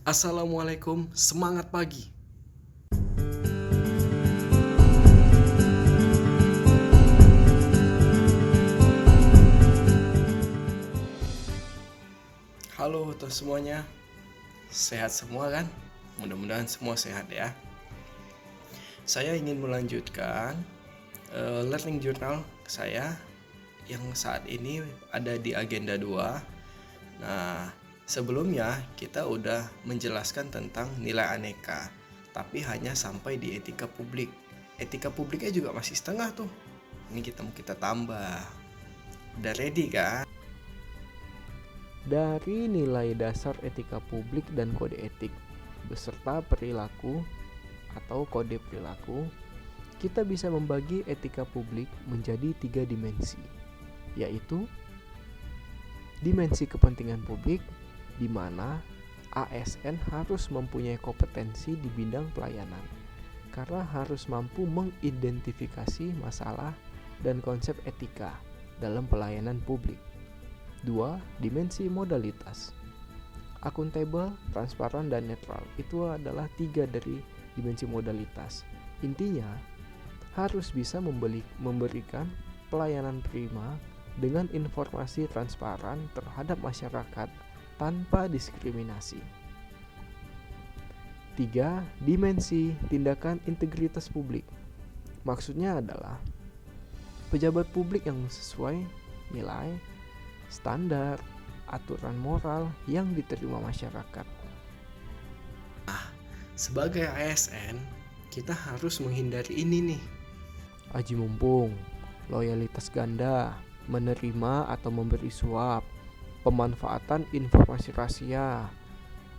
Assalamualaikum, semangat pagi. Halo untuk semuanya, sehat semua kan? Mudah-mudahan semua sehat ya. Saya ingin melanjutkan learning journal saya yang saat ini ada di agenda 2. Nah, sebelumnya kita udah menjelaskan tentang nilai aneka, tapi hanya sampai di etika publik. Etika publiknya juga masih setengah tuh. Ini kita tambah. Udah ready kan? Dari nilai dasar etika publik dan kode etik beserta perilaku atau kode perilaku, kita bisa membagi etika publik menjadi 3 dimensi, yaitu dimensi kepentingan publik, di mana ASN harus mempunyai kompetensi di bidang pelayanan, karena harus mampu mengidentifikasi masalah dan konsep etika dalam pelayanan publik. 2. Dimensi modalitas. Akuntabel, transparan, dan netral. Itu adalah 3 dari dimensi modalitas. Intinya, harus bisa memberikan pelayanan prima dengan informasi transparan terhadap masyarakat tanpa diskriminasi. 3. Dimensi tindakan integritas publik. Maksudnya adalah pejabat publik yang sesuai nilai, standar, aturan moral yang diterima masyarakat. Sebagai ASN, kita harus menghindari ini nih. Aji mumpung, loyalitas ganda, menerima atau memberi suap, pemanfaatan informasi rahasia,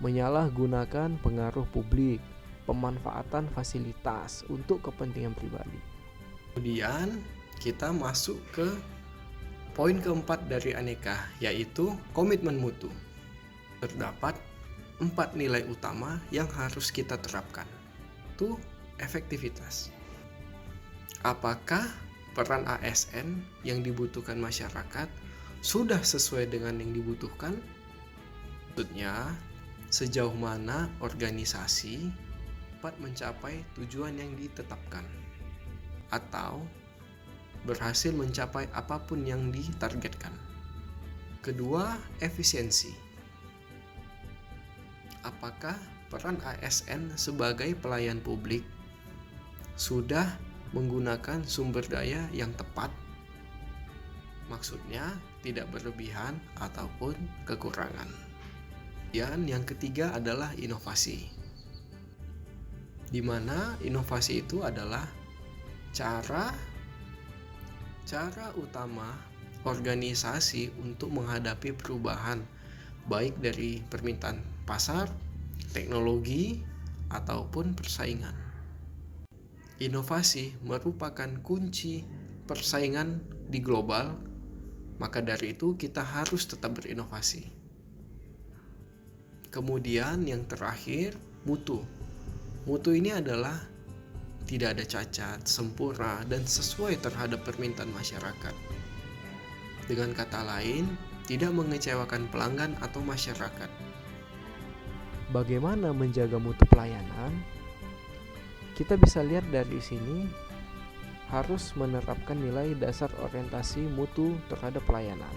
menyalahgunakan pengaruh publik, pemanfaatan fasilitas untuk kepentingan pribadi. Kemudian kita masuk ke poin keempat dari aneka, yaitu komitmen mutu. Terdapat 4 nilai utama yang harus kita terapkan. Itu efektivitas. Apakah peran ASN yang dibutuhkan masyarakat sudah sesuai dengan yang dibutuhkan? Maksudnya, sejauh mana organisasi dapat mencapai tujuan yang ditetapkan atau berhasil mencapai apapun yang ditargetkan. Kedua, efisiensi. Apakah peran ASN sebagai pelayan publik sudah menggunakan sumber daya yang tepat? Maksudnya tidak berlebihan ataupun kekurangan. Dan yang ketiga adalah inovasi, di mana inovasi itu adalah cara utama organisasi untuk menghadapi perubahan, baik dari permintaan pasar, teknologi, ataupun persaingan. Inovasi merupakan kunci persaingan di global, maka dari itu kita harus tetap berinovasi. Kemudian yang terakhir, mutu. Mutu ini adalah tidak ada cacat, sempurna, dan sesuai terhadap permintaan masyarakat. Dengan kata lain, tidak mengecewakan pelanggan atau masyarakat. Bagaimana menjaga mutu pelayanan? Kita bisa lihat dari sini, harus menerapkan nilai dasar orientasi mutu terhadap pelayanan.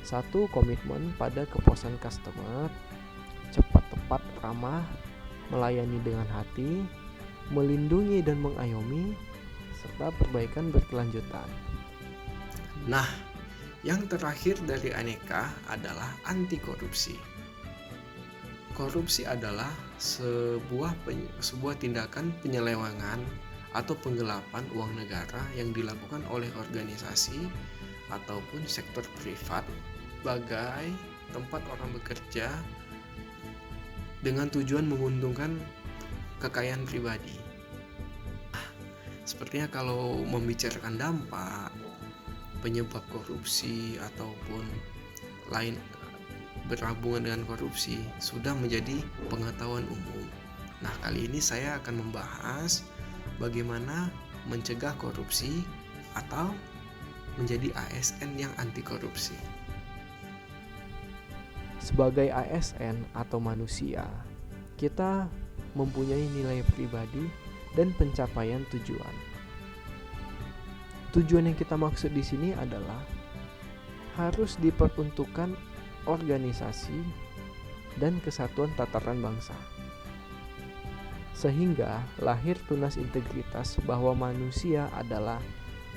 1. Komitmen pada kepuasan customer, cepat, tepat, ramah, melayani dengan hati, melindungi dan mengayomi, serta perbaikan berkelanjutan. Nah, yang terakhir dari aneka adalah anti korupsi. Korupsi adalah sebuah tindakan penyelewengan atau penggelapan uang negara yang dilakukan oleh organisasi ataupun sektor privat sebagai tempat orang bekerja dengan tujuan menguntungkan kekayaan pribadi. Sepertinya kalau membicarakan dampak, penyebab korupsi ataupun lain berhubungan dengan korupsi sudah menjadi pengetahuan umum. Nah, kali ini saya akan membahas bagaimana mencegah korupsi atau menjadi ASN yang anti korupsi. Sebagai ASN atau manusia, kita mempunyai nilai pribadi dan pencapaian tujuan. Tujuan yang kita maksud di sini adalah harus diperuntukkan organisasi dan kesatuan tataran bangsa. Sehingga lahir tunas integritas bahwa manusia adalah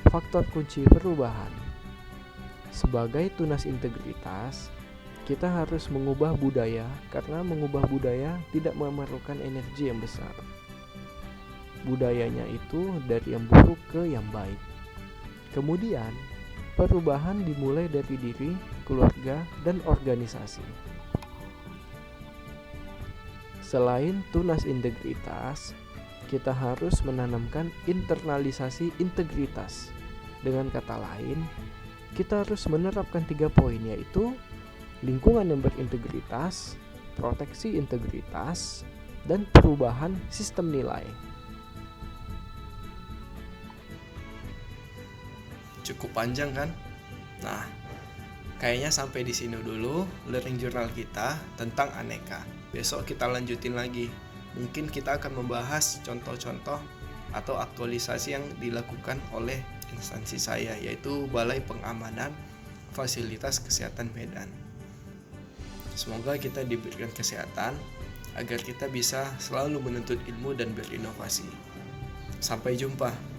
faktor kunci perubahan. Sebagai tunas integritas, kita harus mengubah budaya karena mengubah budaya tidak memerlukan energi yang besar. Budayanya itu dari yang buruk ke yang baik. Kemudian, perubahan dimulai dari diri, keluarga, dan organisasi. Selain tunas integritas, kita harus menanamkan internalisasi integritas. Dengan kata lain, kita harus menerapkan 3 poin, yaitu lingkungan yang berintegritas, proteksi integritas, dan perubahan sistem nilai. Cukup panjang kan? Nah, kayaknya sampai di sini dulu learning journal kita tentang aneka. Besok kita lanjutin lagi. Mungkin kita akan membahas contoh-contoh atau aktualisasi yang dilakukan oleh instansi saya, yaitu Balai Pengamanan Fasilitas Kesehatan Medan. Semoga kita diberikan kesehatan agar kita bisa selalu menuntut ilmu dan berinovasi. Sampai jumpa.